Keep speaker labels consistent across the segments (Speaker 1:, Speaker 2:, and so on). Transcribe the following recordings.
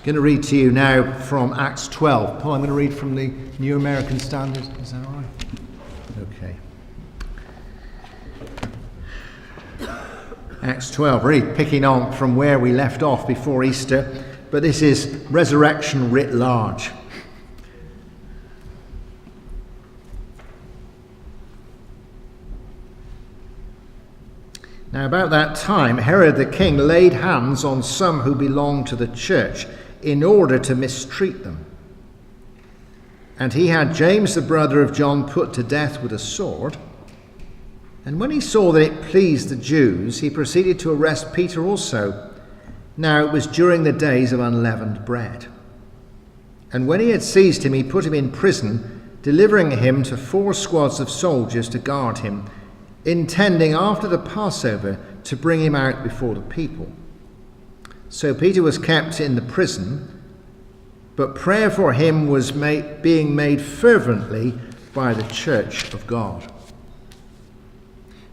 Speaker 1: I'm going to read to you now from Acts 12. Paul, I'm going to read from the New American Standard. Is that all right? Okay. Acts 12, really picking on from where we left off before Easter, but this is resurrection writ large. Now about that time, Herod the king laid hands on some who belonged to the church in order to mistreat them. And he had James, the brother of John, put to death with a sword. And when he saw that it pleased the Jews, he proceeded to arrest Peter also. Now it was during the days of unleavened bread. And when he had seized him, he put him in prison, delivering him to 4 squads of soldiers to guard him, intending after the Passover to bring him out before the people. So Peter was kept in the prison, but prayer for him was being made fervently by the church of God.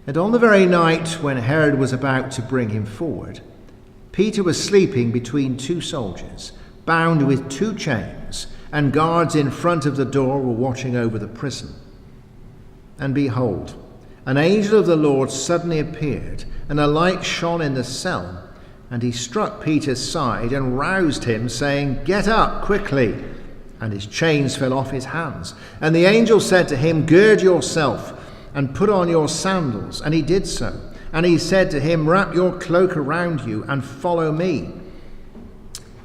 Speaker 1: And on the very night when Herod was about to bring him forward, Peter was sleeping between 2 soldiers, bound with 2 chains, and guards in front of the door were watching over the prison. And behold, an angel of the Lord suddenly appeared, and a light shone in the cell. And he struck Peter's side and roused him, saying, "Get up quickly." And his chains fell off his hands. And the angel said to him, "Gird yourself and put on your sandals." And he did so. And he said to him, "Wrap your cloak around you and follow me."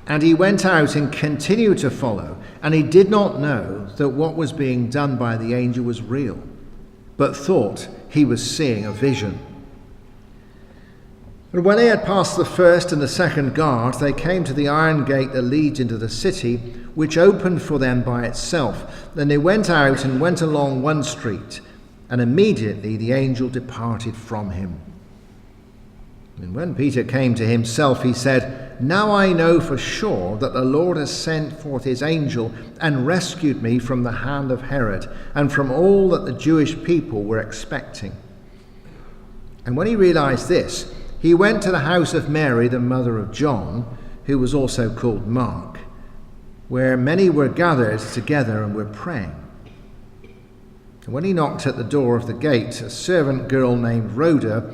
Speaker 1: And he went out and continued to follow. And he did not know that what was being done by the angel was real, but thought he was seeing a vision. And when they had passed the first and the second guard, they came to the iron gate that leads into the city, which opened for them by itself. Then they went out and went along one street, and immediately the angel departed from him. And when Peter came to himself, he said, "Now I know for sure that the Lord has sent forth his angel and rescued me from the hand of Herod and from all that the Jewish people were expecting." And when he realized this, he went to the house of Mary, the mother of John, who was also called Mark, where many were gathered together and were praying. And when he knocked at the door of the gate, a servant girl named Rhoda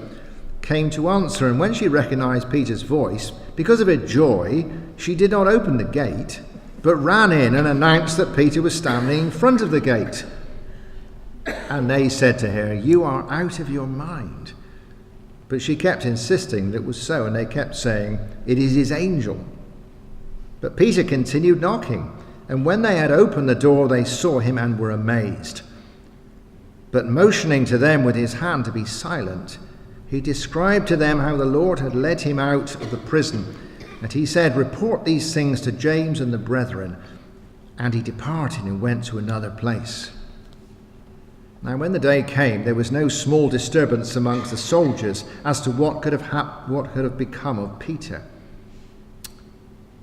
Speaker 1: came to answer, and when she recognized Peter's voice, because of her joy, she did not open the gate, but ran in and announced that Peter was standing in front of the gate. And they said to her, "You are out of your mind." But she kept insisting that it was so, and they kept saying, "It is his angel." But Peter continued knocking, and when they had opened the door, they saw him and were amazed. But motioning to them with his hand to be silent, he described to them how the Lord had led him out of the prison. And he said, "Report these things to James and the brethren." And he departed and went to another place. Now when the day came, there was no small disturbance amongst the soldiers as to what could have become of Peter.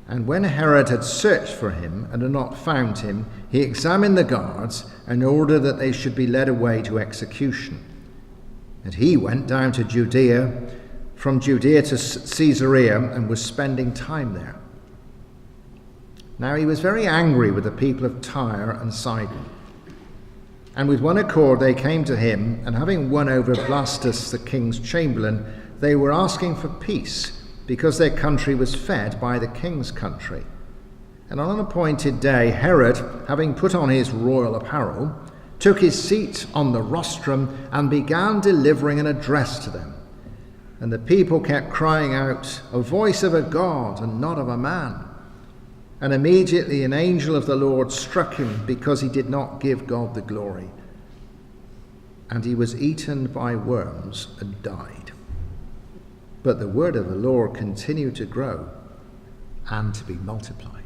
Speaker 1: And when Herod had searched for him and had not found him, he examined the guards and ordered that they should be led away to execution. And he went down to Judea, from Judea to Caesarea, and was spending time there. Now he was very angry with the people of Tyre and Sidon. And with one accord they came to him, and having won over Blastus, the king's chamberlain, they were asking for peace, because their country was fed by the king's country. And on an appointed day, Herod, having put on his royal apparel, took his seat on the rostrum and began delivering an address to them. And the people kept crying out, "A voice of a God and not of a man." And immediately an angel of the Lord struck him, because he did not give God the glory. And he was eaten by worms and died. But the word of the Lord continued to grow and to be multiplied.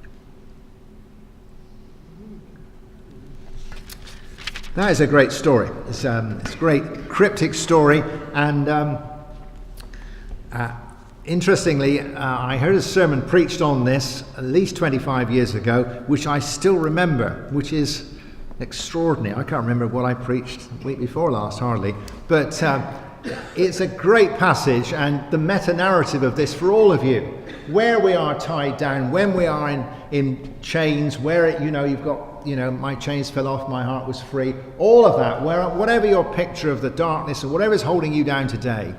Speaker 1: That is a great story. It's a great cryptic story, and interestingly, I heard a sermon preached on this at least 25 years ago, which I still remember, which is extraordinary. I can't remember what I preached the week before last, hardly. But it's a great passage, and the meta-narrative of this for all of you where we are tied down, when we are in chains, where you've got, my chains fell off, my heart was free, all of that, whatever your picture of the darkness or whatever is holding you down today.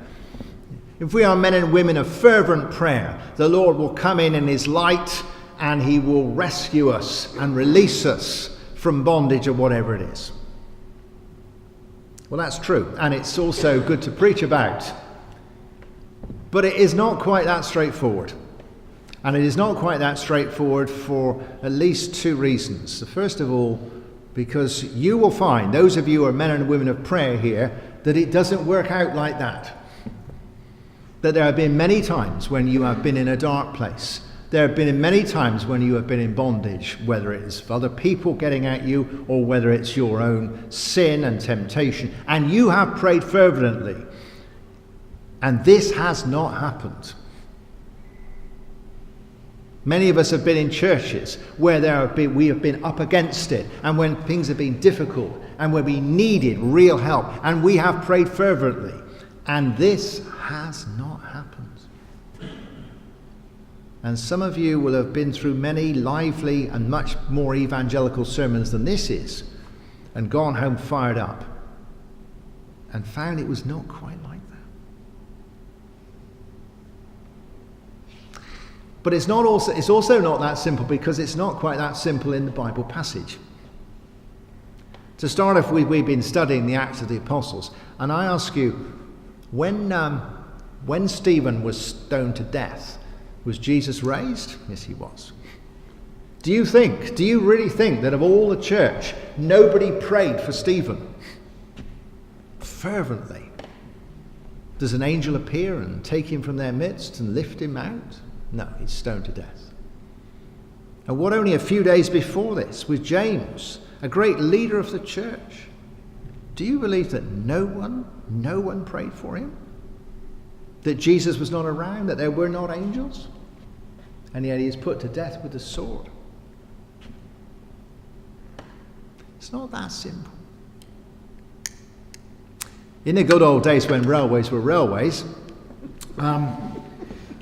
Speaker 1: If we are men and women of fervent prayer, the Lord will come in his light and he will rescue us and release us from bondage or whatever it is. Well, that's true, and it's also good to preach about. But it is not quite that straightforward. And it is not quite that straightforward for at least two reasons. First of all, because you will find, those of you who are men and women of prayer here, that it doesn't work out like that. That there have been many times when you have been in a dark place. There have been many times when you have been in bondage, whether it is other people getting at you or whether it's your own sin and temptation, and you have prayed fervently. And this has not happened. Many of us have been in churches where we have been up against it, and when things have been difficult and where we needed real help, and we have prayed fervently. And this has not happened. And some of you will have been through many lively and much more evangelical sermons than this is, and gone home fired up, and found it was not quite like that. But it's also not that simple, because it's not quite that simple in the Bible passage. To start off with, we've been studying the Acts of the Apostles, and I ask you, when Stephen was stoned to death, was Jesus raised? Yes, he was. Do you really think that of all the church, nobody prayed for Stephen fervently? Does an angel appear and take him from their midst and lift him out? No, he's stoned to death. And what only a few days before this was James, a great leader of the church. Do you believe that no one prayed for him? That Jesus was not around, that there were not angels? And yet he is put to death with the sword. It's not that simple. In the good old days when railways were railways,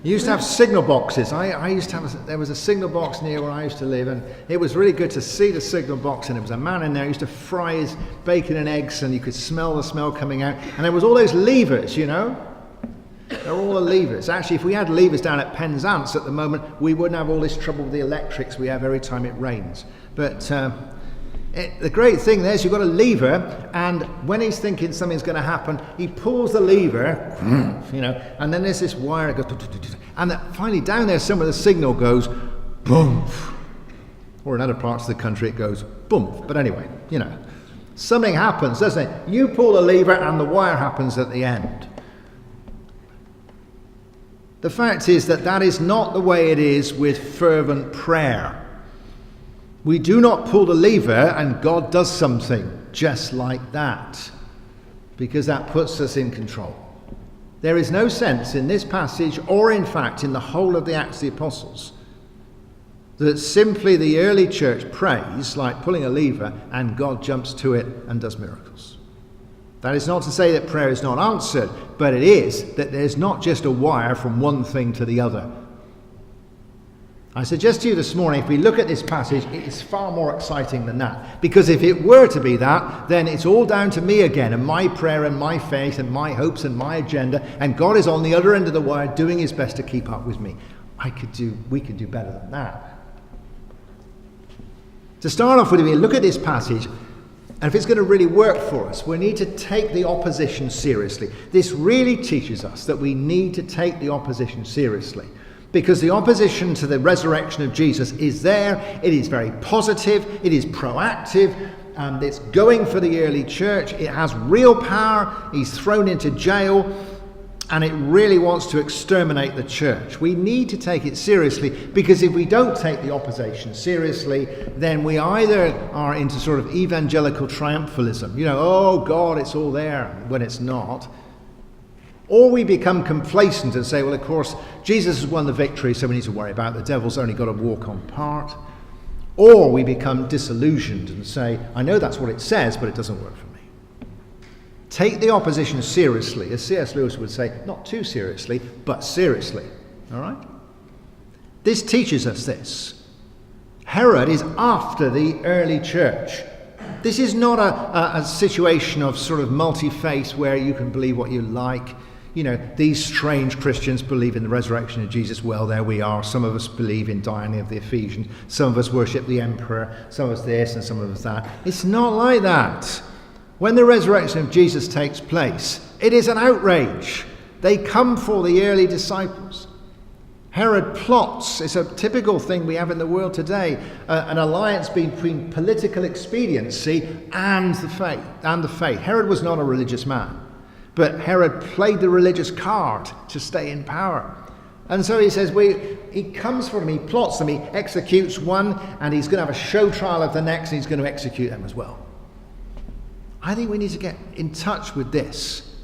Speaker 1: you used to have signal boxes. There was a signal box near where I used to live, and it was really good to see the signal box, and there was a man in there who used to fry his bacon and eggs, and you could smell the smell coming out, and there was all those levers, They're all the levers. Actually, if we had levers down at Penzance at the moment, we wouldn't have all this trouble with the electrics we have every time it rains. But the great thing there is you've got a lever, and when he's thinking something's going to happen, he pulls the lever, and then there's this wire that goes, and finally down there somewhere the signal goes, boom. Or in other parts of the country it goes, boom. But anyway, something happens, doesn't it? You pull the lever and the wire happens at the end. The fact is that is not the way it is with fervent prayer. We do not pull the lever and God does something just like that, because that puts us in control. There is no sense in this passage, or in fact in the whole of the Acts of the Apostles, that simply the early church prays like pulling a lever and God jumps to it and does miracles. That is not to say that prayer is not answered, but it is that there's not just a wire from one thing to the other. I suggest to you this morning, if we look at this passage, it is far more exciting than that. Because if it were to be that, then it's all down to me again, and my prayer and my faith and my hopes and my agenda, and God is on the other end of the wire doing his best to keep up with me. We could do better than that. To start off with, if we look at this passage, and if it's going to really work for us, we need to take the opposition seriously. This really teaches us that we need to take the opposition seriously. Because the opposition to the resurrection of Jesus is there. It is very positive. It is proactive. It's going for the early church. It has real power. He's thrown into jail. And it really wants to exterminate the church. We need to take it seriously, because if we don't take the opposition seriously, then we either are into sort of evangelical triumphalism. Oh God, it's all there, when it's not. Or we become complacent and say, well, of course, Jesus has won the victory, so we need to worry about it. The devil's only got to walk on part. Or we become disillusioned and say, I know that's what it says, but it doesn't work for me. Take the opposition seriously, as C.S. Lewis would say, not too seriously, but seriously. All right? This teaches us this. Herod is after the early church. This is not a situation of sort of multi-faith where you can believe what you like. You know, these strange Christians believe in the resurrection of Jesus. Well, there we are. Some of us believe in dying of the Ephesians. Some of us worship the emperor. Some of us this and some of us that. It's not like that. When the resurrection of Jesus takes place, it is an outrage. They come for the early disciples. Herod plots. It's a typical thing we have in the world today. An alliance between political expediency and the faith. Herod was not a religious man. But Herod played the religious card to stay in power. And so he says, he comes for them, he plots them, he executes one, and he's going to have a show trial of the next, and he's going to execute them as well. I think we need to get in touch with this.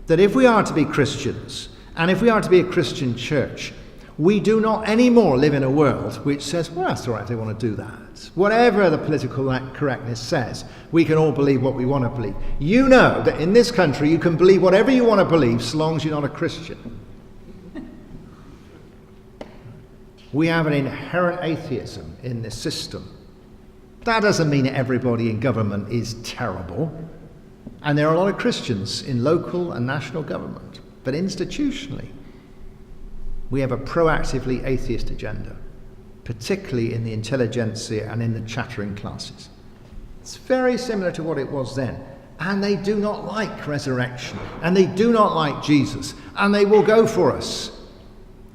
Speaker 1: That if we are to be Christians, and if we are to be a Christian church, we do not anymore live in a world which says, well, that's all right, they want to do that. Whatever the political correctness says, we can all believe what we want to believe. You know that in this country you can believe whatever you want to believe so long as you're not a Christian. We have an inherent atheism in this system. That doesn't mean that everybody in government is terrible. And there are a lot of Christians in local and national government. But institutionally, we have a proactively atheist agenda, particularly in the intelligentsia and in the chattering classes. It's very similar to what it was then. And they do not like resurrection. And they do not like Jesus. And they will go for us.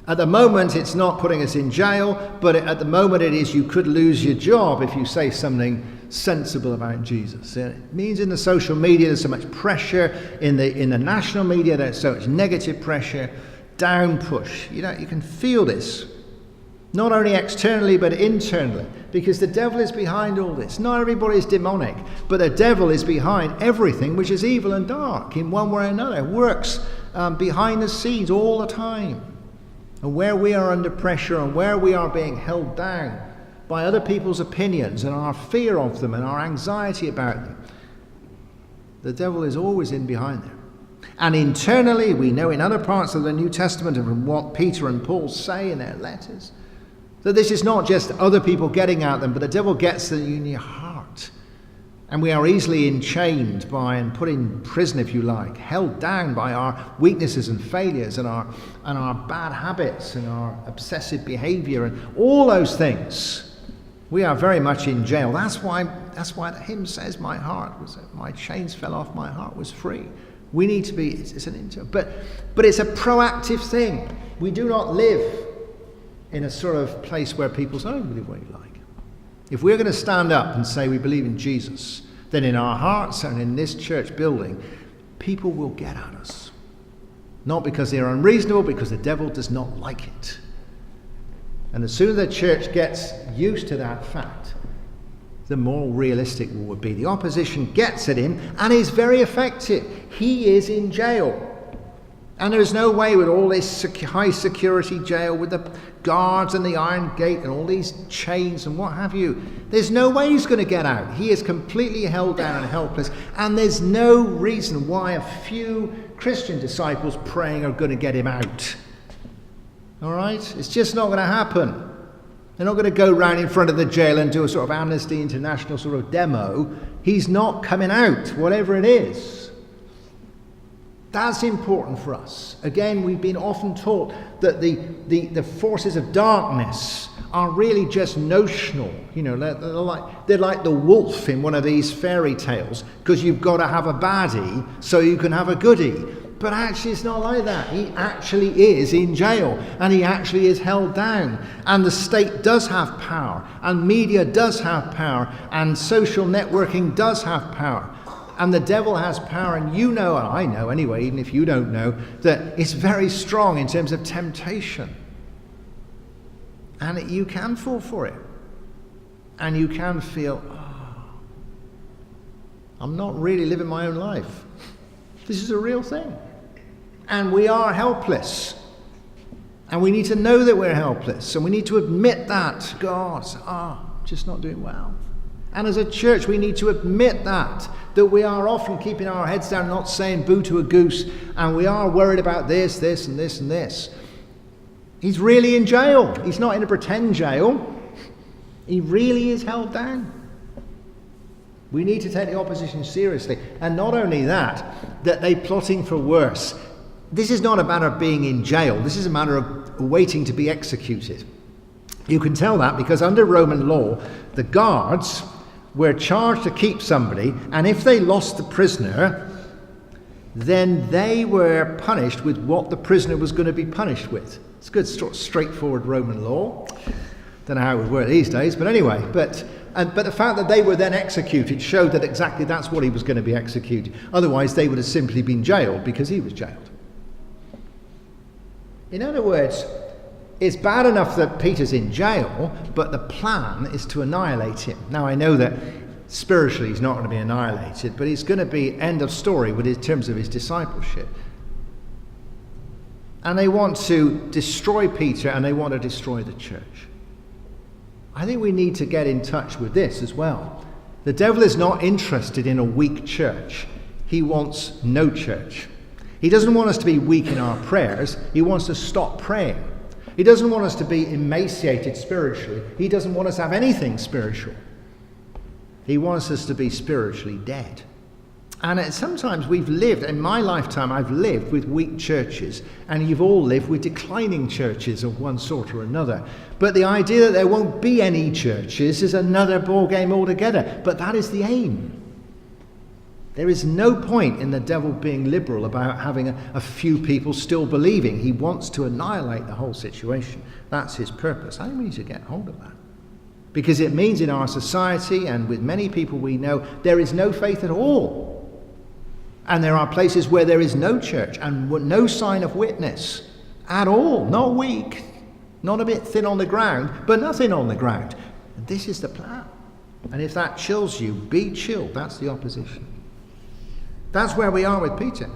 Speaker 1: At the moment, it's not putting us in jail, but at the moment it is you could lose your job if you say something sensible about Jesus. It means in the social media there's so much pressure, in the national media there's so much negative pressure, down push. You know, you can feel this, not only externally but internally, because the devil is behind all this. Not everybody is demonic, but the devil is behind everything which is evil and dark in one way or another. Works behind the scenes all the time. And where we are under pressure and where we are being held down by other people's opinions and our fear of them and our anxiety about them, the devil is always in behind there. And internally, we know in other parts of the New Testament and from what Peter and Paul say in their letters, that this is not just other people getting at them, but the devil gets them in your heart. And we are easily enchained by and put in prison, if you like, held down by our weaknesses and failures and our bad habits and our obsessive behavior and all those things. We are very much in jail. That's why the hymn says, my chains fell off, my heart was free. We need to be, it's an inter, but it's a proactive thing. We do not live in a sort of place where people say, oh, believe what you like. If we're going to stand up and say we believe in Jesus, then in our hearts and in this church building, people will get at us. Not because they're unreasonable, because the devil does not like it. And the sooner the church gets used to that fact, the more realistic we will be. The opposition gets at him and is very effective. He is in jail. And there is no way with all this high security jail with the guards and the iron gate and all these chains and what have you. There's no way he's going to get out. He is completely held down and helpless. And there's no reason why a few Christian disciples praying are going to get him out. All right? It's just not going to happen. They're not going to go round in front of the jail and do a sort of Amnesty International sort of demo. He's not coming out, whatever it is. That's important for us. Again, we've been often taught that the forces of darkness are really just notional. You know, they're like the wolf in one of these fairy tales, because you've got to have a baddie so you can have a goodie. But actually it's not like that. He actually is in jail, and he actually is held down. And the state does have power, and media does have power, and social networking does have power. And the devil has power, and you know, and I know anyway, even if you don't know, that it's very strong in terms of temptation. And you can fall for it. And you can feel, I'm not really living my own life. This is a real thing. And we are helpless. And we need to know that we're helpless. And we need to admit that. God, just not doing well. And as a church, we need to admit that we are often keeping our heads down, not saying boo to a goose, and we are worried about this, and this, and this. He's really in jail. He's not in a pretend jail. He really is held down. We need to take the opposition seriously. And not only that they're plotting for worse. This is not a matter of being in jail. This is a matter of waiting to be executed. You can tell that because under Roman law, the guards were charged to keep somebody, and if they lost the prisoner, then they were punished with what the prisoner was going to be punished with. It's good, straightforward Roman law. Don't know how it would work these days, but anyway. But the fact that they were then executed showed that exactly that's what he was going to be executed. Otherwise, they would have simply been jailed because he was jailed. In other words, it's bad enough that Peter's in jail, but the plan is to annihilate him. Now, I know that spiritually he's not going to be annihilated, but he's going to be end of story in terms of his discipleship. And they want to destroy Peter, and they want to destroy the church. I think we need to get in touch with this as well. The devil is not interested in a weak church. He wants no church. He doesn't want us to be weak in our prayers. He wants to stop praying. He doesn't want us to be emaciated spiritually. He doesn't want us to have anything spiritual. He wants us to be spiritually dead. And sometimes we've lived, in my lifetime I've lived with weak churches, and you've all lived with declining churches of one sort or another. But the idea that there won't be any churches is another ballgame altogether. But that is the aim. There is no point in the devil being liberal about having a few people still believing. He wants to annihilate the whole situation. That's his purpose. I think we need to get hold of that. Because it means in our society and with many people we know, there is no faith at all. And there are places where there is no church and no sign of witness at all. Not weak, not a bit thin on the ground, but nothing on the ground. And this is the plan. And if that chills you, be chilled. That's the opposition. That's where we are with Peter.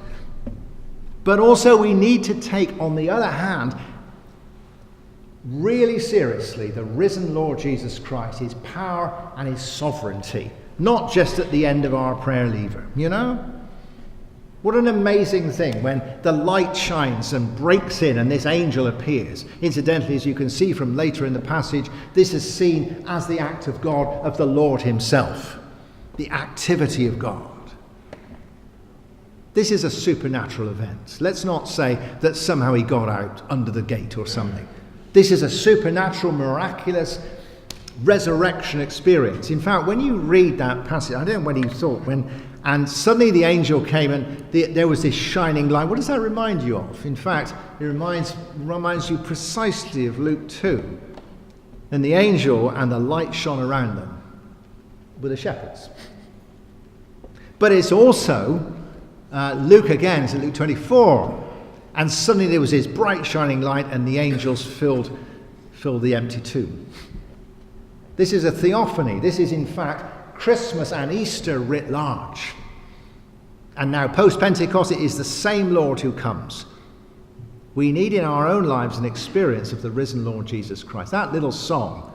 Speaker 1: But also we need to take, on the other hand, really seriously the risen Lord Jesus Christ, his power and his sovereignty. Not just at the end of our prayer lever, you know? What an amazing thing when the light shines and breaks in and this angel appears. Incidentally, as you can see from later in the passage, this is seen as the act of God, of the Lord himself. The activity of God. This is a supernatural event. Let's not say that somehow he got out under the gate or something. This is a supernatural, miraculous resurrection experience. In fact, when you read that passage, I don't know what you thought, and suddenly the angel came and there was this shining light. What does that remind you of? In fact, it reminds you precisely of Luke 2. And the angel and the light shone around them were the shepherds. But it's also Luke again, it's in Luke 24. And suddenly there was this bright shining light and the angels filled the empty tomb. This is a theophany. This is in fact Christmas and Easter writ large. And now post-Pentecost it is the same Lord who comes. We need in our own lives an experience of the risen Lord Jesus Christ. That little song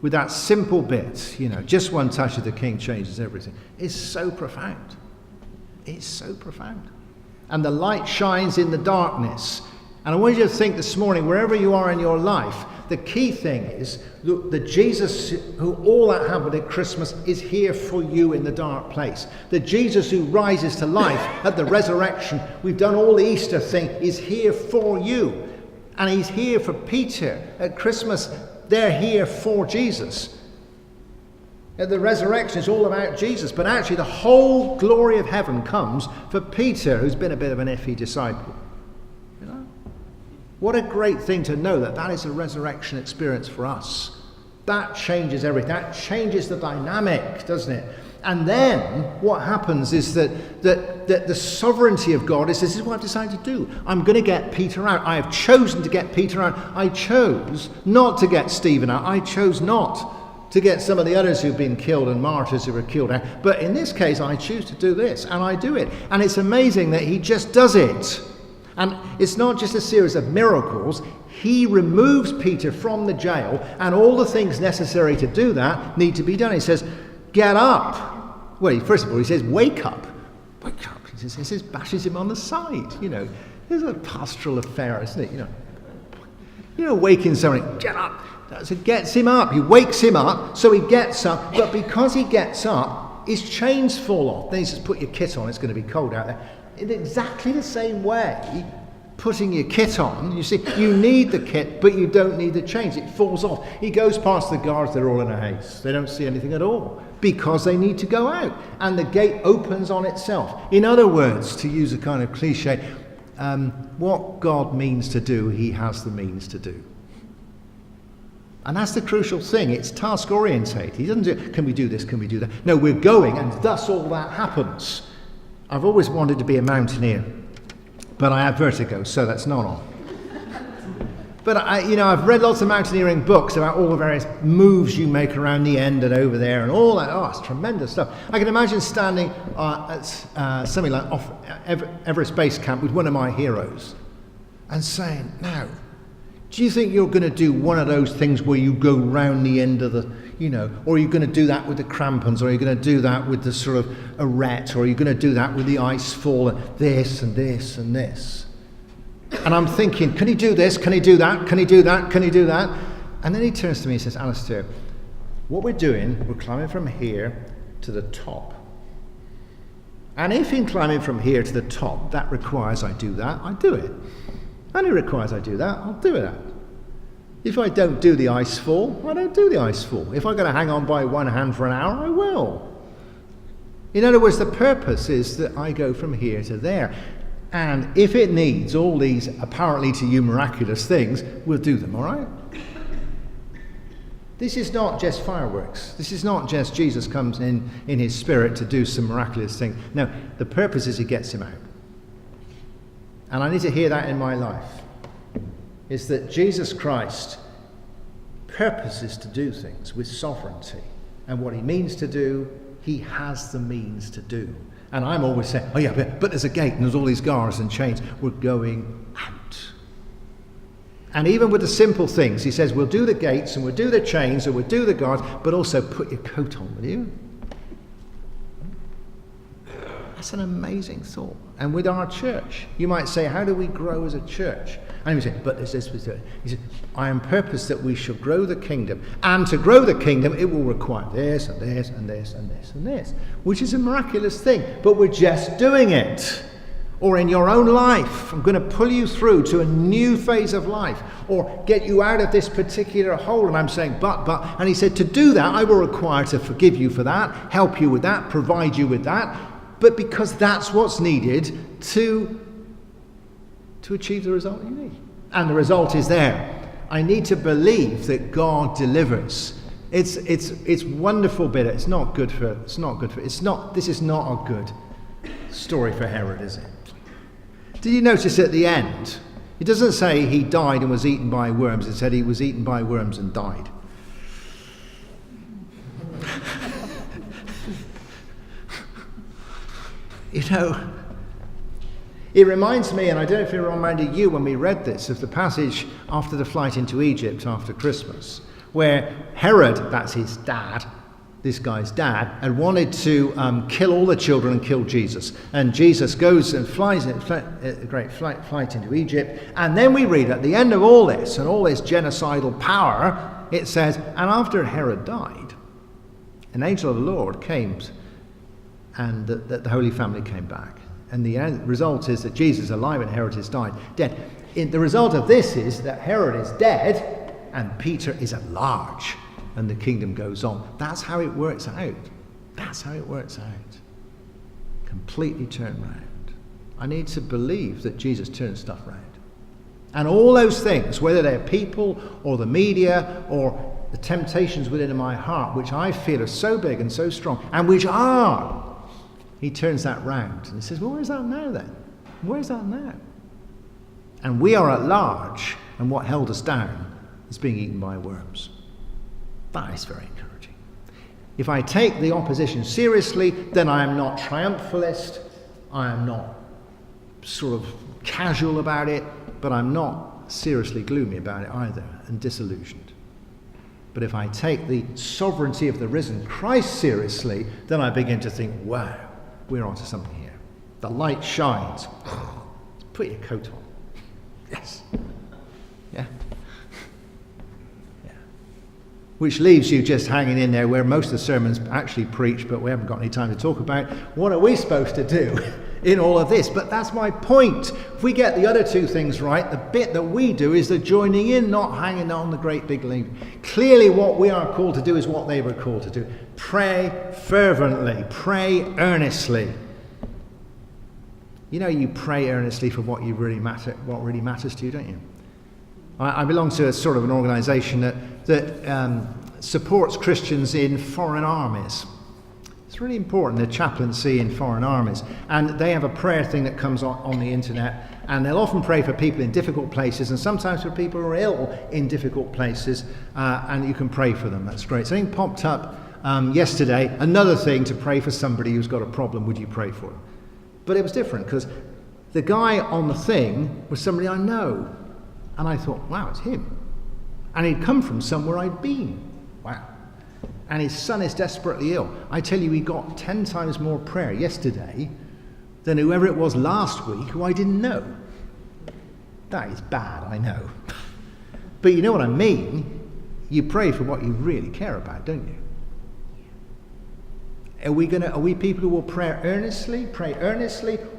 Speaker 1: with that simple bit, just one touch of the King changes everything, is so profound. It's so profound. And the light shines in the darkness. And I want you to think this morning, wherever you are in your life, the key thing is the Jesus who all that happened at Christmas is here for you in the dark place. The Jesus who rises to life at the resurrection, we've done all the Easter thing, is here for you. And he's here for Peter at Christmas. They're here for Jesus. At the resurrection is all about Jesus, but actually the whole glory of heaven comes for Peter, who's been a bit of an iffy disciple. What a great thing to know that is a resurrection experience for us. That changes everything. That changes the dynamic, doesn't it? And then what happens is that the sovereignty of God is, this is what I've decided to do. I'm going to get Peter out. I have chosen to get Peter out. I chose not to get Stephen out. I chose not to get some of the others who've been killed and martyrs who were killed out. But in this case, I choose to do this, and I do it. And it's amazing that he just does it. And it's not just a series of miracles. He removes Peter from the jail, and all the things necessary to do that need to be done. He says, get up. Well, first of all, he says, wake up. Wake up. He says, bashes him on the side. It's a pastoral affair, isn't it? Waking someone, get up. So it gets him up. He wakes him up, so he gets up. But because he gets up, his chains fall off. Then he says, put your kit on, it's going to be cold out there. In exactly the same way, putting your kit on, you see, you need the kit, but you don't need the chains. It falls off. He goes past the guards, they're all in a haste. They don't see anything at all because they need to go out. And the gate opens on itself. In other words, to use a kind of cliche, what God means to do, he has the means to do. And that's the crucial thing. It's task orientated. He doesn't do, can we do this, can we do that? No, we're going, and thus all that happens. I've always wanted to be a mountaineer, but I have vertigo, so that's not on. But I've read lots of mountaineering books about all the various moves you make around the end and over there and all that. Oh, it's tremendous stuff. I can imagine standing at something like off Everest Base Camp with one of my heroes and saying, now, do you think you're going to do one of those things where you go round the end of the, or are you going to do that with the crampons, or are you going to do that with the sort of arete, or are you going to do that with the ice fall, and this and this and this? And I'm thinking, can he do this? Can he do that? Can he do that? Can he do that? And then he turns to me and says, Alastair, what we're doing, we're climbing from here to the top. And if in climbing from here to the top, that requires I do that, I do it. And it requires I do that, I'll do it. If I don't do the ice fall, I don't do the ice fall. If I'm going to hang on by one hand for an hour, I will. In other words, the purpose is that I go from here to there. And if it needs all these apparently to you miraculous things, we'll do them, all right? This is not just fireworks. This is not just Jesus comes in his spirit to do some miraculous thing. No, the purpose is he gets him out. And I need to hear that in my life, is that Jesus Christ purposes to do things with sovereignty. And what he means to do, he has the means to do. And I'm always saying, oh yeah, but there's a gate and there's all these guards and chains. We're going out. And even with the simple things, he says, we'll do the gates and we'll do the chains and we'll do the guards, but also put your coat on, will you? That's an amazing thought. And with our church, you might say, how do we grow as a church? And he said, but there's this. He said, I am purpose that we shall grow the kingdom. And to grow the kingdom, it will require this and this and this and this and this, which is a miraculous thing. But we're just doing it. Or in your own life, I'm going to pull you through to a new phase of life, or get you out of this particular hole. And I'm saying, but. And he said, to do that, I will require to forgive you for that, help you with that, provide you with that. But because that's what's needed to achieve the result you need. And the result is there. I need to believe that God delivers. It's wonderful bit. This is not a good story for Herod, is it? Did you notice at the end, it doesn't say he died and was eaten by worms. It said he was eaten by worms and died. It reminds me, and I don't know if it reminded you when we read this, of the passage after the flight into Egypt after Christmas, where Herod, that's his dad, this guy's dad, had wanted to kill all the children and kill Jesus. And Jesus goes and flies a great flight into Egypt. And then we read at the end of all this, and all this genocidal power, it says, and after Herod died, an angel of the Lord came, and the Holy Family came back. And the result is that Jesus is alive and Herod is dead. The result of this is that Herod is dead and Peter is at large and the kingdom goes on. That's how it works out. Completely turned round. I need to believe that Jesus turns stuff round. And all those things, whether they're people or the media or the temptations within my heart, which I feel are so big and so strong, and which are, he turns that round and he says, well, where's that now then? Where's that now? And we are at large, and what held us down is being eaten by worms. That is very encouraging. If I take the opposition seriously, then I am not triumphalist, I am not sort of casual about it, but I'm not seriously gloomy about it either, and disillusioned. But if I take the sovereignty of the risen Christ seriously, then I begin to think, wow, we're onto something here. The light shines. Put your coat on. Yes. Yeah. which leaves you just hanging in there where most of the sermons actually preach, but we haven't got any time to talk about. What are we supposed to do in all of this? But that's my point. If we get the other two things right, the bit that we do is the joining in, not hanging on the great big lead. Clearly what we are called to do is what they were called to do. Pray fervently, pray earnestly. You know, you pray earnestly for what really matters to you, don't you? I belong to a sort of an organisation that supports Christians in foreign armies. It's really important, the chaplaincy in foreign armies. And they have a prayer thing that comes on the internet, and they'll often pray for people in difficult places, and sometimes for people who are ill in difficult places, and you can pray for them. That's great. Something popped up yesterday, another thing to pray for somebody who's got a problem. Would you pray for them? But it was different, because the guy on the thing was somebody I know. And I thought, wow, it's him. And he'd come from somewhere I'd been. Wow. And his son is desperately ill. I tell you, he got 10 times more prayer yesterday than whoever it was last week who I didn't know. That is bad, I know. But you know what I mean? You pray for what you really care about, don't you? Are we people who will pray earnestly,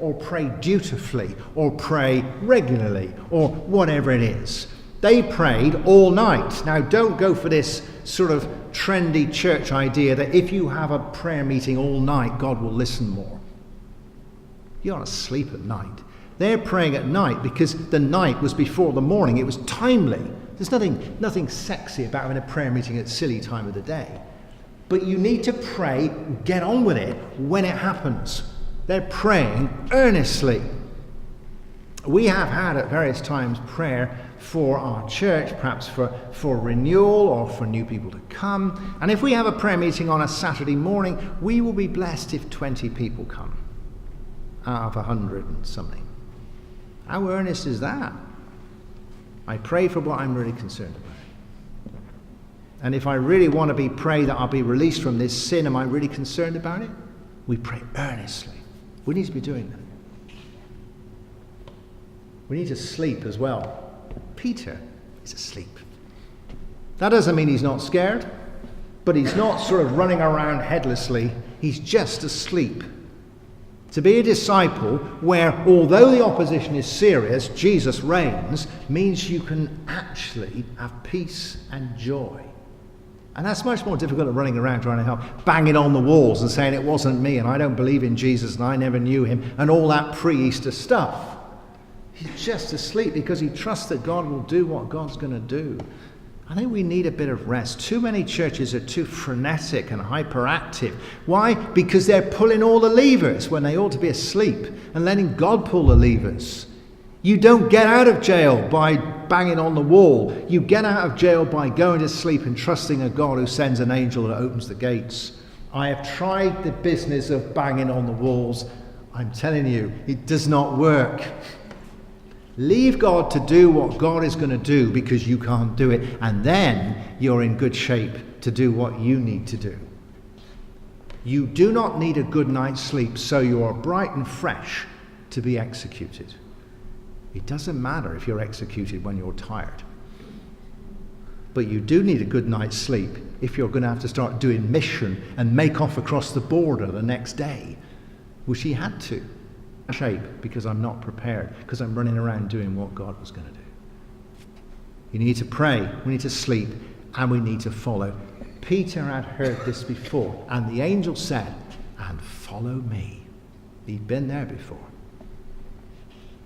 Speaker 1: or pray dutifully, or pray regularly, or whatever it is? They prayed all night. Now, don't go for this sort of trendy church idea that if you have a prayer meeting all night, God will listen more. You ought to sleep at night. They're praying at night because the night was before the morning. It was timely. There's nothing sexy about having a prayer meeting at silly time of the day. But you need to pray, get on with it when it happens. They're praying earnestly. We have had at various times prayer for our church, perhaps for renewal or for new people to come. And if we have a prayer meeting on a Saturday morning, we will be blessed if 20 people come out of 100 and something. How earnest is that? I pray for what I'm really concerned about. And if I really want to pray that I'll be released from this sin, am I really concerned about it? We pray earnestly. We need to be doing that. We need to sleep as well. Peter is asleep. That doesn't mean he's not scared, but he's not sort of running around headlessly. He's just asleep. To be a disciple where, although the opposition is serious, Jesus reigns, means you can actually have peace and joy. And that's much more difficult than running around trying to help, banging on the walls and saying it wasn't me and I don't believe in Jesus and I never knew him and all that pre-Easter stuff. He's just asleep because he trusts that God will do what God's going to do. I think we need a bit of rest. Too many churches are too frenetic and hyperactive. Why? Because they're pulling all the levers when they ought to be asleep and letting God pull the levers. You don't get out of jail by banging on the wall. You get out of jail by going to sleep and trusting a God who sends an angel that opens the gates. I have tried the business of banging on the walls. I'm telling you, it does not work. Leave God to do what God is going to do because you can't do it. And then you're in good shape to do what you need to do. You do not need a good night's sleep so you are bright and fresh to be executed. It doesn't matter if you're executed when you're tired. But you do need a good night's sleep if you're going to have to start doing mission and make off across the border the next day, which he had to. Shape because I'm not prepared, because I'm running around doing what God was going to do. You need to pray, we need to sleep, and we need to follow. Peter had heard this before, and the angel said, "And follow me." He'd been there before.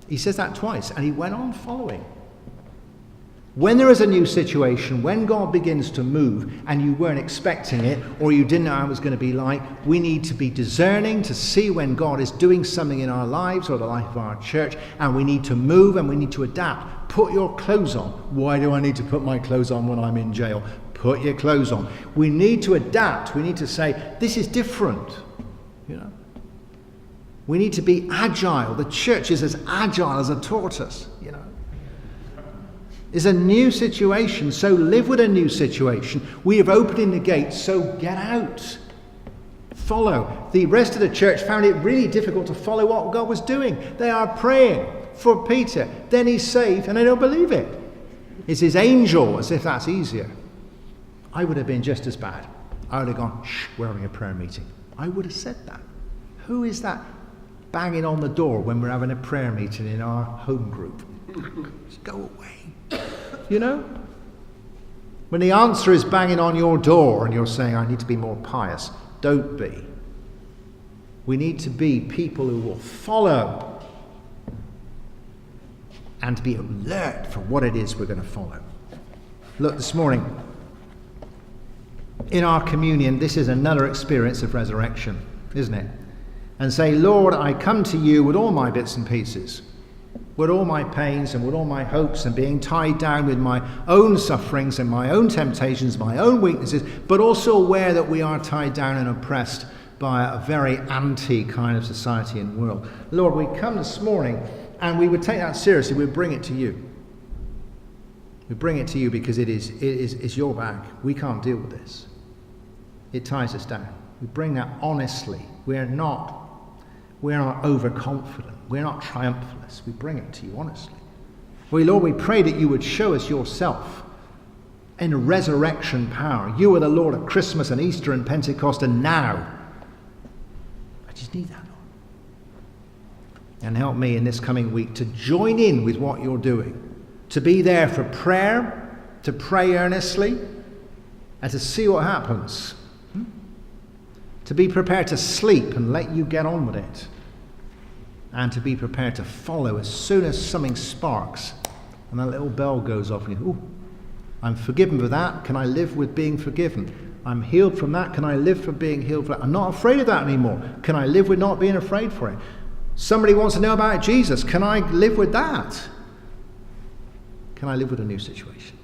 Speaker 1: He says that twice, and he went on following. When there is a new situation, when God begins to move and you weren't expecting it or you didn't know how it was going to be like, we need to be discerning to see when God is doing something in our lives or the life of our church, and we need to move and we need to adapt. Put your clothes on. Why do I need to put my clothes on when I'm in jail? Put your clothes on. We need to adapt. We need to say, this is different. You know? We need to be agile. The church is as agile as a tortoise, you know. It's a new situation, so live with a new situation. We have opened the gates, so get out. Follow. The rest of the church found it really difficult to follow what God was doing. They are praying for Peter. Then he's saved, and they don't believe it. It's his angel, as if that's easier. I would have been just as bad. I would have gone, shh, we're having a prayer meeting. I would have said that. Who is that banging on the door when we're having a prayer meeting in our home group? Just go away. You know? When the answer is banging on your door and you're saying, I need to be more pious, don't be. We need to be people who will follow and to be alert for what it is we're going to follow. Look, this morning, in our communion, this is another experience of resurrection, isn't it? And say, Lord, I come to you with all my bits and pieces, with all my pains and with all my hopes and being tied down with my own sufferings and my own temptations, my own weaknesses, but also aware that we are tied down and oppressed by a very anti kind of society and world. Lord, we come this morning and we would take that seriously. We would bring it to you. We bring it to you because it is your bag. We can't deal with this. It ties us down. We bring that honestly. We're not overconfident. We're not triumphalist. We bring it to you honestly. Lord, we pray that you would show us yourself in resurrection power. You are the Lord of Christmas and Easter and Pentecost and now. I just need that, Lord. And help me in this coming week to join in with what you're doing. To be there for prayer, to pray earnestly, and to see what happens. To be prepared to sleep and let you get on with it. And to be prepared to follow as soon as something sparks and that little bell goes off and you, ooh, I'm forgiven for that. Can I live with being forgiven? I'm healed from that. Can I live for being healed for that? I'm not afraid of that anymore. Can I live with not being afraid for it? Somebody wants to know about Jesus. Can I live with that? Can I live with a new situation?